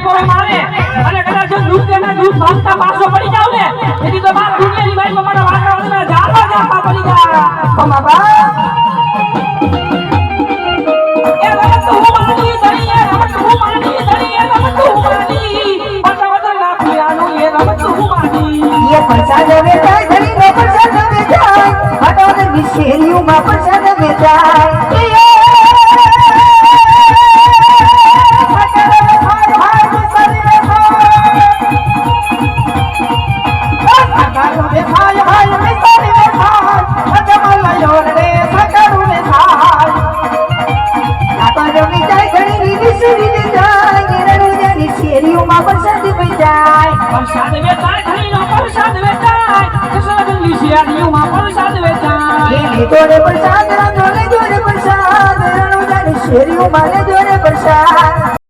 ટકોરો મારે અને કદાચ જો દૂધ કેના દૂધ ભાગતા પાછો પડી જાવ ને એથી તો બાપ દુનિયાની વાઈમાં મારા વાતાવરણમાં જાપા જાપા પડી જાય કમા બા એ રમત હું માની ધણી એ રમત હું માની ધણી એ રમત હું માની પટવદર ના પિયાનું એ રમત હું માની ये प्रसाद वेचाय धनी नो प्रसाद वेचाय हटोदर विशेरियों में प्रसाद वेचाय પ્રસાદ વેચાય ધણી નો પ્રસાદ વેચાય કસરત લીસિયાડીઓમાં પ્રસાદ વેચાય જોડે પ્રસાદ જોડે પ્રસાદ શેરીઓ માને જોડે પ્રસાદ